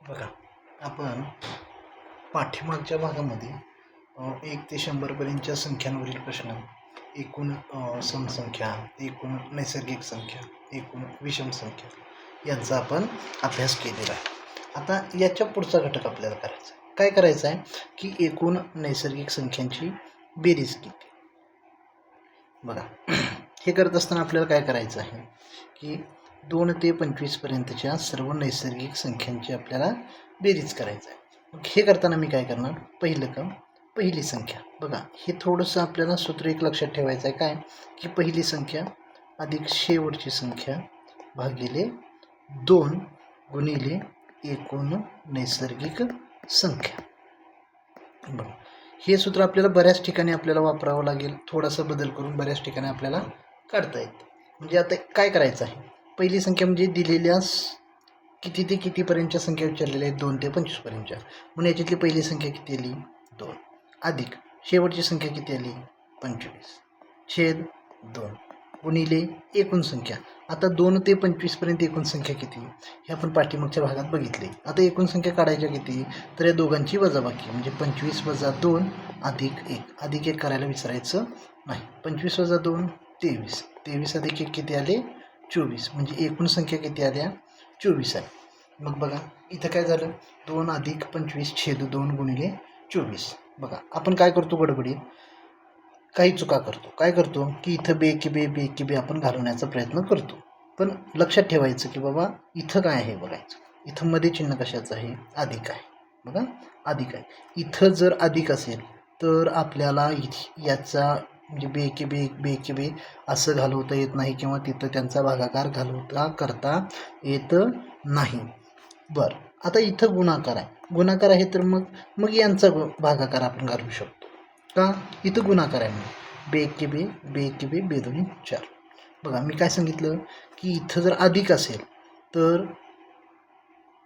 बघा, आपण पाठीमागच्या भागामध्ये 1 ते 100पर्यंतच्या संख्यांवरील प्रश्न, एकूण समसंख्या, एकूण नैसर्गिक संख्या, एकूण विषम संख्या यांचा आपण अभ्यास केलेला आहे. आता याच्या पुढचा घटक आपल्याला करायचा आहे. काय करायचं आहे की एकूण नैसर्गिक संख्यांची बेरीज किती. बघा, हे करत असताना आपल्याला काय करायचं आहे की 2 ते 25पर्यंतच्या सर्व नैसर्गिक संख्यांची आपल्याला बेरीज करायचं आहे. मग हे करताना मी काय करणार, पहिली संख्या. बघा, हे थोडंसं आपल्याला सूत्र एक लक्षात ठेवायचं आहे. काय की पहिली संख्या अधिक शेवटची संख्या भागिले 2 गुणिले एकूण नैसर्गिक संख्या. बघा, हे सूत्र आपल्याला बऱ्याच ठिकाणी आपल्याला वापरावं लागेल. थोडासा बदल करून बऱ्याच ठिकाणी आपल्याला काढता येतं. म्हणजे आता काय करायचं आहे, पहिली संख्या म्हणजे दिलेल्या किती ते कितीपर्यंतच्या संख्या विचारलेल्या आहेत, 2 ते 25पर्यंतच्या. म्हणून याच्यातली पहिली संख्या किती आली, 2, अधिक शेवटची संख्या किती आली, 25 छेद 2 गुणिले एकूण संख्या. आता 2 ते 25पर्यंत एकूण संख्या किती हे आपण पाठीमागच्या भागात बघितले. आता एकूण संख्या काढायच्या किती, तर या दोघांची वजाबाकी म्हणजे 25 - 2 अधिक 1. अधिक 1 करायला विसरायचं नाही. 25 - 2 23. 23 अधिक 1 किती आले, 24. म्हणजे एकूण संख्या किती आल्या, 24 आहे. मग बघा, इथं काय झालं, 2 अधिक 25 छेद 2 गुणिले 24. बघा, आपण काय करतो, गडबडीत काही चुका करतो. काय करतो की इथं बे की बे आपण घालवण्याचा प्रयत्न करतो. पण लक्षात ठेवायचं की बाबा इथं काय आहे बघायचं. इथं मध्ये चिन्ह कशाचं आहे, अधिक आहे. बघा, अधिक आहे. इथं जर अधिक असेल तर आपल्याला याचा म्हणजे बे की बे असं घालवता येत नाही, किंवा तिथं त्यांचा भागाकार करता येत नाही. बरं, आता इथं गुणाकार आहे तर मग यांचा भागाकार आपण घालू शकतो का, इथं गुणाकार आहे म्हणून बे की बे दोन्ही 4. बघा, मी काय सांगितलं की इथं जर अधिक असेल तर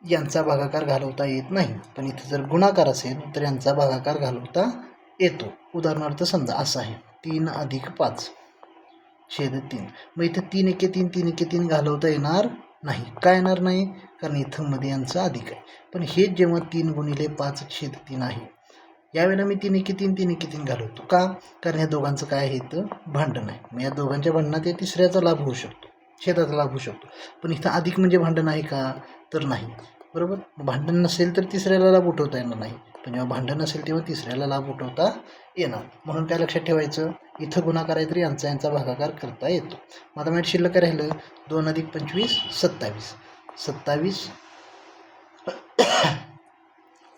यांचा भागाकार घालवता येत नाही, पण इथं जर गुणाकार असेल तर यांचा भागाकार घालवता येतो. उदाहरणार्थ समजा असं आहे, 3 अधिक 5 छेद 3. मग इथं 3 एके 3 3 एके 3 घालवता येणार नाही. काय येणार नाही, कारण इथं मध्ये यांचा अधिक आहे. पण हे जेव्हा 3 गुणिले 5 छेद 3 आहे, यावेळेला मी 3 एके 3 3 एके 3 घालवतो का, कारण या दोघांचं काय आहे, इथं भांडण आहे. मग या दोघांच्या भांडणात या तिसऱ्याचा लाभ होऊ शकतो, छेदाचा लाभ होऊ शकतो. पण इथं अधिक म्हणजे भांडण आहे का, तर नाही. बरोबर, भांडण नसेल तर तिसऱ्याला लाभ उठवता येणार नाही, पण जेव्हा भांडण असेल तेव्हा तिसऱ्याला लाभ उठवता येणार. म्हणून काय लक्षात ठेवायचं, इथं गुणाकार आहे तर यांचा भागाकार करता येतो. मग आता माझ्या शिल्लक राहिलं 2 अधिक 25 27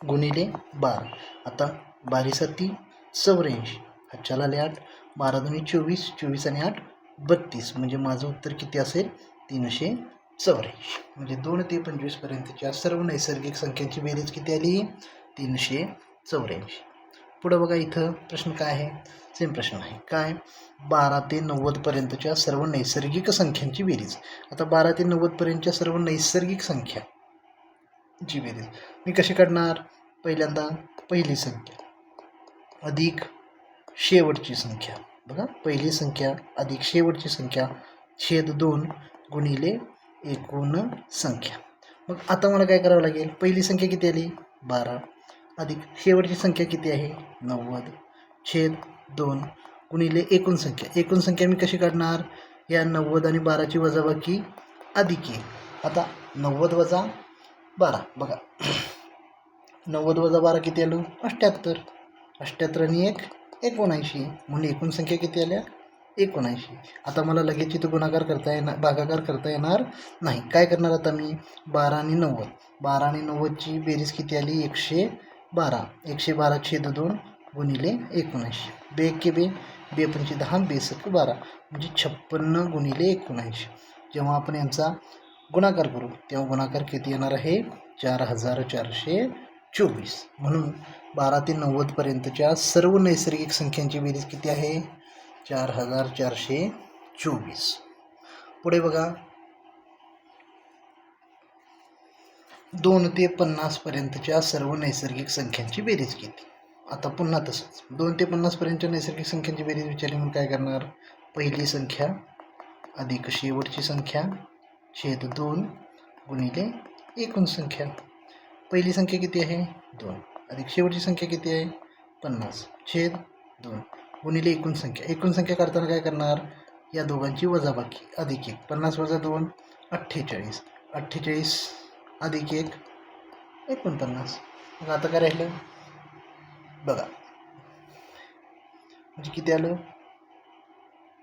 गुणिले 12. आता 12 7 84, हातच्या आले 8, 12 2 24, 24 आणि 8 32. म्हणजे माझं उत्तर किती असेल, 384. म्हणजे 2 ते 25पर्यंतच्या सर्व नैसर्गिक संख्यांची बेरीज किती आली, 384. पुढं बघा, इथं प्रश्न काय आहे, सेम प्रश्न आहे. काय, 12 ते 90पर्यंतच्या सर्व नैसर्गिक संख्यांची बेरीज. आता 12 ते 90पर्यंतच्या सर्व नैसर्गिक संख्याची बेरीज मी कशी काढणार, पहिल्यांदा पहिली संख्या अधिक शेवटची संख्या. बघा, पहिली संख्या अधिक शेवटची संख्या छेद 2 गुणिले एकूण संख्या. मग आता मला काय करावं लागेल, पहिली संख्या किती आली, 12 अधिक शेवटची संख्या किती आहे, 90 छेद 2 गुणिले एकूण संख्या. एकूण संख्या मी कशी काढणार, या 90 आणि 12ची वजाबाकी अधिक 1. आता 90 - 12. बघा, 90 - 12 किती आलं, 78. 78 आणि 1 79. म्हणून एकूण संख्या किती आल्या, 79. आता मला लगेच इथं भागाकार करता येणार नाही. काय करणार आता मी, 12 आणि 90. 12 आणि 90ची बेरीज किती आली, 112. 112 छेद 2 गुणिले 79. बे के बे 5 10 बेसक 12 म्हणजे 56 गुणिले 79. जेव्हा आपण यांचा गुणाकार करू तेव्हा गुणाकार किती येणार आहे, 4424. म्हणून 12 ते 90पर्यंतच्या सर्व नैसर्गिक संख्यांची बेरीज किती आहे, 4424. पुढे बघा, 2 ते 50पर्यंतच्या सर्व नैसर्गिक संख्यांची बेरीज किती. आता पुन्हा तसंच 2 ते 50पर्यंतच्या नैसर्गिक संख्यांची बेरीज विचारली म्हणून काय करणार, पहिली संख्या अधिक शेवटची संख्या छेद 2 गुणिले एकूण संख्या. पहिली संख्या किती आहे 2 अधिक शेवटची संख्या किती आहे 50 छेद 2 गुणिले एकूण संख्या काढताना काय करणार या दोघांची वजाबाकी अधिक 1 50 वजा 2 48 48 अधिक 1 49 मग आता काय राहिलं बघा म्हणजे किती आलं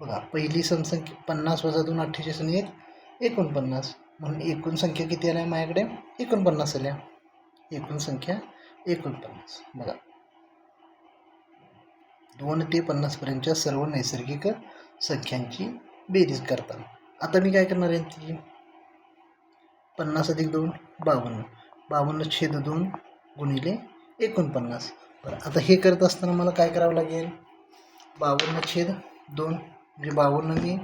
बघा पहिली समसंख्या 50 वजा 2 48 आणि 1 49 म्हणून एकूण संख्या किती आल्या माझ्याकडे 49 आल्या एकूण संख्या 49 बघा 2 ते 50 पर्यंतच्या सर्व नैसर्गिक संख्यांची बेरीज करताना आता मी काय करणार आहे ती 50 अधिक 2 52 52 छेद 2 गुणिले 49 बरं आता हे करत असताना मला काय करावं लागेल 52 छेद 2 म्हणजे 52 मी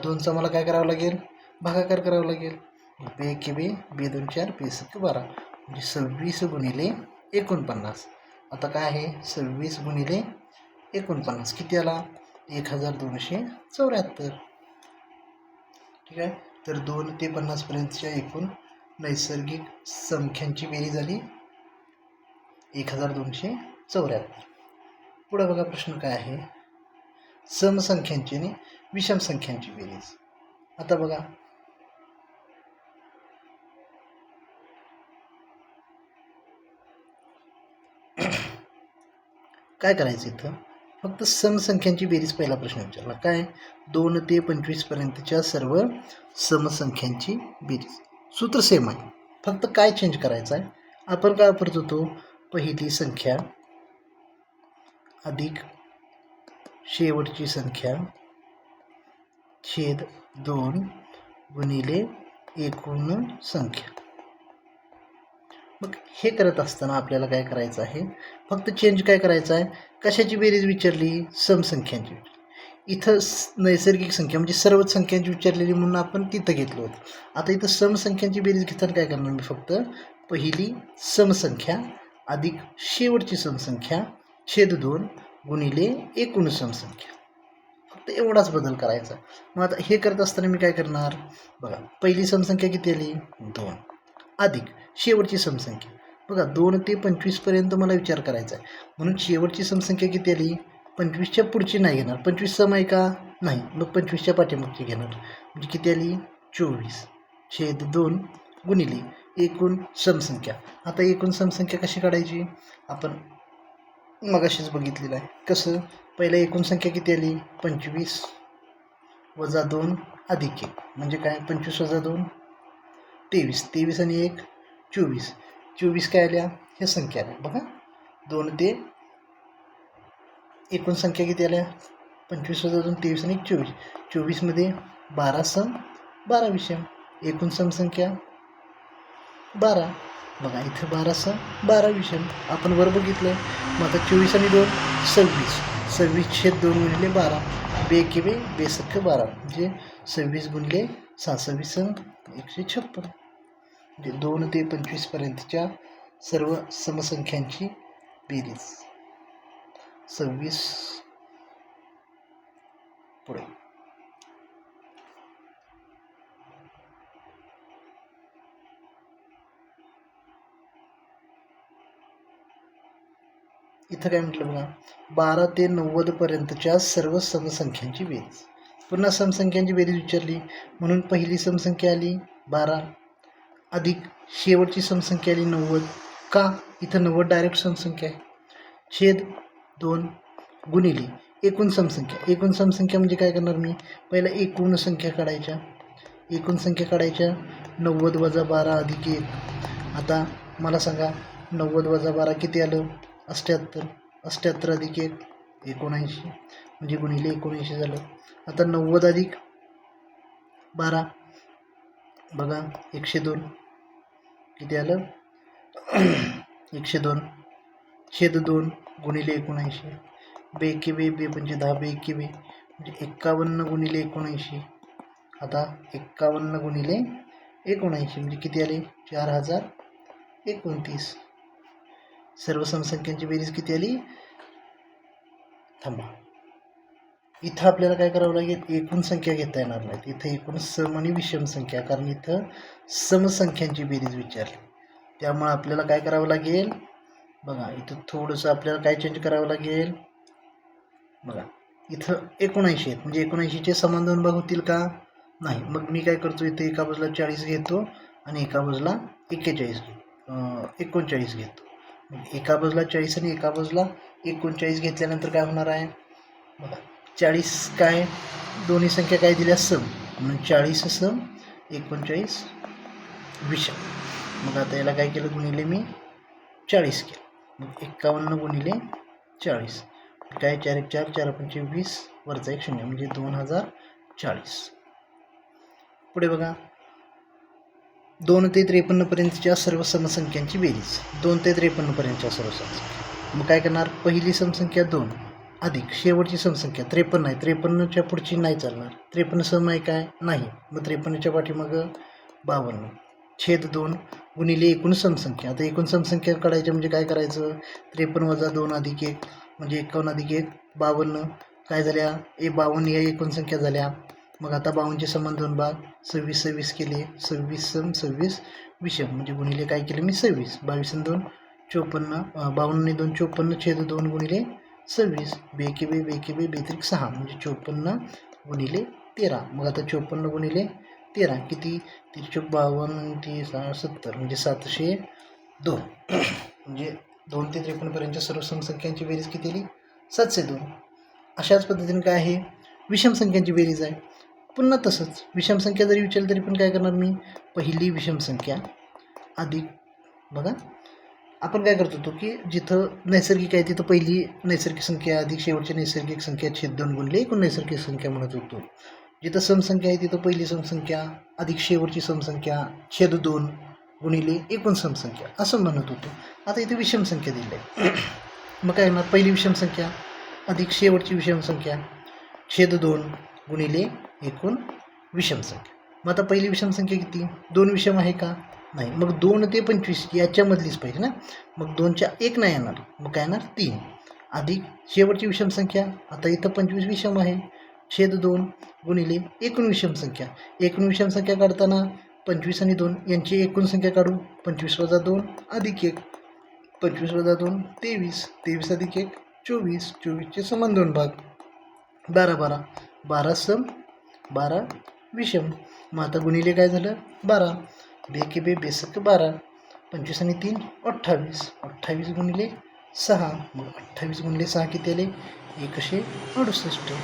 2चा मला काय करावं लागेल भागाकार करावा लागेल बे के बे 2 4 20 12 म्हणजे 26 गुणिले 49 आता काय आहे 26 गुणिले 49 किती आला 1274 ठीक आहे तर 2 ते 50 पर्यंतच्या एकूण नैसर्गिक संख्यांची बेरीज झाली 1274 पुढे बघा प्रश्न काय आहे समसंख्यांची आणि विषम संख्यांची बेरीज आता बघा काय करायचं इथं फक्त समसंख्यांची बेरीज पहिला प्रश्न विचारला काय 2 ते 25 पर्यंतच्या सर्व समसंख्यांची बेरीज सूत्र सेम आहे फक्त काय चेंज करायचं आहे आपण काय वापरत होतो पहिली संख्या अधिक शेवटची संख्या छेद 2 गुणिले एकूण संख्या मग हे करत असताना आपल्याला काय करायचं आहे फक्त चेंज काय करायचं आहे कशाची बेरीज विचारली समसंख्यांची इथं नैसर्गिक संख्या म्हणजे सर्वच संख्यांची विचारलेली म्हणून आपण तिथं घेतलं होतं आता इथं समसंख्यांची बेरीज घेताना काय करणार मी फक्त पहिली समसंख्या अधिक शेवटची समसंख्या छेद 2 गुणिले एकूण समसंख्या फक्त एवढाच बदल करायचा मग आता हे करत असताना मी काय करणार बघा पहिली समसंख्या किती आली 2 अधिक शेवटची समसंख्या बघा 2 ते 25 पर्यंत मला विचार करायचा आहे म्हणून शेवटची समसंख्या किती आली 25च्या पुढची नाही घेणार 25 सम आहे का नाही मग 25च्या पाठीमागची घेणार म्हणजे किती आली 24 छेद 2 गुणिले एकूण समसंख्या आता एकूण समसंख्या कशी काढायची आपण मगाशीच बघितलेलं आहे कसं पहिला एकूण संख्या किती आली 25 वजा 2 अधिक 1 म्हणजे काय 25 वजा 2 23 आणि 1 24 काय आल्या ह्या संख्या आल्या बघा 2 ते एकूण संख्या किती आल्या 25 वजा 2 23 आणि 1 24 मध्ये 12 सम 12 विषम एकूण समसंख्या 12 बघा इथं 12 सम 12 विषम आपण वर बघितलं मग आता 24 आणि 2 26 छेद 2 गुणिले 12 बे के बे 12 म्हणजे 26 गुणिले 26 156 म्हणजे 2 ते 25 पर्यंतच्या सर्व समसंख्यांची बेरीज 26 पुढे इथं काय म्हटलं बघा 12 ते 90 पर्यंतच्या सर्व समसंख्यांची बेरीज पुन्हा समसंख्यांची बेरीज विचारली म्हणून पहिली समसंख्या आली 12 अधिक शेवटची समसंख्या आली 90 का इथं 90 डायरेक्ट समसंख्या आहे छेद 2 गुणिले एकूण समसंख्या म्हणजे काय करणार मी पहिला एकूण संख्या काढायच्या 90 वजा 12 अधिक 1 आता मला सांगा 90 वजा 12 किती आलं 78 अधिक 1 79 म्हणजे गुणिले 79 झालं आता 90 अधिक 12 बघा 102 किती आलं 102 छेद 2 गुणिले 79 बे के बे 10 बे के बे म्हणजे 51 गुणिले 79 आता 51 गुणिले 79 म्हणजे किती आले 4029 सर्व समसंख्यांची बेरीज किती आली थांबा इथं आपल्याला काय करावं लागेल एकूण संख्या घेता येणार नाहीत इथं एकूण सम आणि विषम संख्या कारण इथं समसंख्यांची बेरीज विचारली त्यामुळे आपल्याला काय करावं लागेल बघा, इथं थोडंसं आपल्याला काय चेंज करावं लागेल बघा, इथं 79 आहेत म्हणजे 79चे समान दोन भाग होतील का? नाही. मग मी काय करतो, इथे एका बाजूला 40 घेतो आणि एका बाजूला 39 घेतो. एका बाजूला 40 आणि एका बाजूला 39 घेतल्यानंतर काय होणार आहे बघा, 40 काय दोन्ही संख्या काय दिल्या सम, म्हणून 40 सम 39 विषम. मग आता याला काय केलं, गुणिले मी 40 केलं. मग 51 गुणिले 40 काय, 4 1 4 4 5 20 वरचा 1 0 म्हणजे 2040. पुढे बघा, 2 ते 53 पर्यंतच्या सर्व समसंख्यांची बेरीज. 2 ते 53 पर्यंतच्या सर्व समसंख्या. मग काय करणार, पहिली समसंख्या 2 अधिक शेवटची समसंख्या 53 आहे. 53च्या पुढची नाही चालणार. 53 सम आहे काय, नाही. मग 53च्या पाठीमागं 52 छेद 2 गुणिले एकूण समसंख्या. आता एकूण समसंख्या काढायच्या म्हणजे काय करायचं, 53 वजा 2 अधिक 1 म्हणजे 51 अधिक 1 52 काय झाल्या, 52 या एकूण संख्या झाल्या. मग आता 52चे समान दोन भाग, 26 26 केले, 26 सम 26 विषम म्हणजे गुणिले काय केले मी 26. 22 आणि 2 54, 52 आणि 2 54 छेद 2 गुणिले 26 बेके बे 6 म्हणजे 54 गुणिले 13. मग आता 54 गुणिले 13 किती, 53 52 30 70 म्हणजे 702. म्हणजे 2 ते 53 पर्यंतच्या सर्व समसंख्यांची बेरीज किती आली, 702. अशाच पद्धतीने काय आहे, विषम संख्यांची बेरीज आहे. पुन्हा तसंच विषम संख्या जरी विचारली तरी पण काय करणार मी, पहिली विषम संख्या अधिक बघा, आपण काय करत होतो की जिथं नैसर्गिक आहे तिथं पहिली नैसर्गिक संख्या अधिक शेवटची नैसर्गिक संख्या छेद 2 गुणिले एकूण नैसर्गिक संख्या म्हणत होतो. जिथं समसंख्या आहे तिथं पहिली समसंख्या अधिक शेवटची समसंख्या छेद 2 गुणिले एकूण समसंख्या असं म्हणत होतो. आता इथे विषम संख्या दिली आहे. मग काय होणार, पहिली विषम संख्या अधिक शेवटची विषम संख्या छेद 2 गुणिले एकूण विषम संख्या. मग आता पहिली विषम संख्या किती, 2 विषम आहे का, नाही. मग 2 ते 25 याच्यामधलीच पाहिजे ना. मग 2च्या 1 नाही येणार, मग काय येणार 3 अधिक शेवटची विषम संख्या. आता इथं 25 विषम आहे, छेद 2 गुणिले एकूण विषम संख्या. एकूण विषम संख्या काढताना 25 आणि 2 यांची एकूण संख्या काढू, 25 वजा 2 अधिक 1 25 वजा 2 23 23 अधिक 1 24 24चे समान दोन भाग 12 12 12 सम 12 विषम. मग आता गुणिले काय झालं 12 बेके बे बेसक 12 25 आणि 3 28 28 गुणिले 6 मग 28 गुणिले 6 किती आले 168.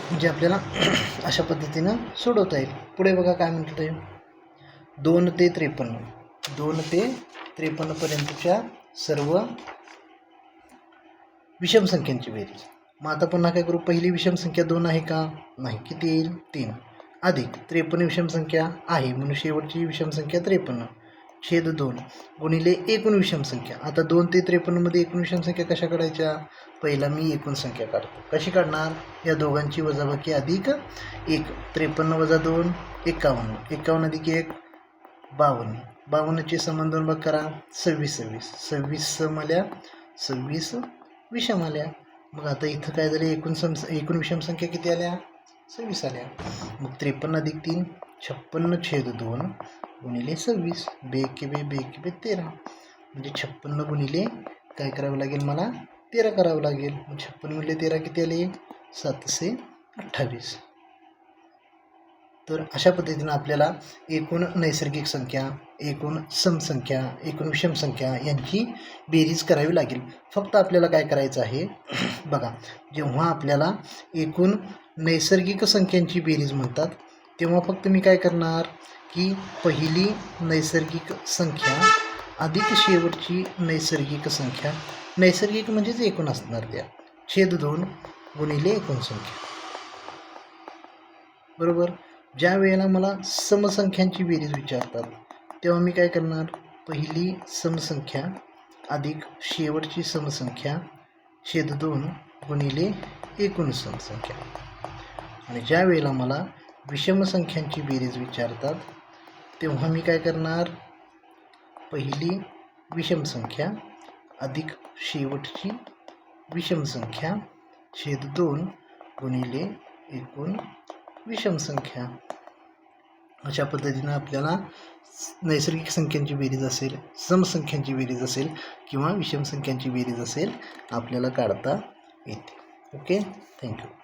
म्हणजे आपल्याला अशा पद्धतीनं सोडवता येईल. पुढे बघा काय म्हणतं, 2 ते 53 पर्यंतच्या सर्व विषम संख्यांची बेरीज. मग आता पुन्हा काय करू, पहिली विषम संख्या 2 आहे का, नाही. किती येईल 3 अधिक 53 विषम संख्या आहे म्हणून शेवटची विषम संख्या 53 छेद 2 गुणिले एकूण विषम संख्या. आता 2 ते 53 मध्ये एकूण विषम संख्या कशा काढायच्या, पहिला मी एकूण संख्या काढतो. कशी काढणार, या दोघांची वजाबाकी अधिक 1 53 वजा 2 51 51 अधिक 1 52 52चे समान दोन भाग करा 26 26 26 सम आल्या 26 विषम आल्या. मग आता इथं काय झालं, एकूण विषम संख्या किती आल्या 26 आल्या. मग 53 अधिक 3 56 छेद 2 गुणिले 26 बेके बे 13 म्हणजे 56 गुणिले काय करावं लागेल मला 13 करावं लागेल. 56 गुणिले 13 किती आले 728. तर अशा पद्धतीनं आपल्याला एकूण नैसर्गिक संख्या, एकूण समसंख्या, एकूण विषम संख्या यांची बेरीज करावी लागेल. फक्त आपल्याला काय करायचं आहे बघा, जेव्हा आपल्याला एकूण नैसर्गिक संख्यांची बेरीज म्हणतात तेव्हा फक्त मी काय करणार की पहिली नैसर्गिक संख्या अधिक शेवटची नैसर्गिक संख्या, नैसर्गिक म्हणजेच एकूण असणार त्या छेद 2 गुणिले एकूण संख्या. बरोबर. ज्या वेळेला मला समसंख्यांची बेरीज विचारतात तेव्हा मी काय करणार, पहिली समसंख्या अधिक शेवटची समसंख्या छेद 2 गुणिले एकूण समसंख्या. आणि ज्या वेळेला मला विषम संख्यांची बेरीज विचारतात तेव्हा मी काय करणार, पहिली विषम संख्या अधिक शेवटची विषम संख्या छेद 2 गुणिले एकूण विषम संख्या. अशा पद्धतीनं आपल्याला नैसर्गिक संख्यांची बेरीज असेल, समसंख्यांची बेरीज असेल किंवा विषम संख्यांची बेरीज असेल आपल्याला काढता येते. Okay, thank you.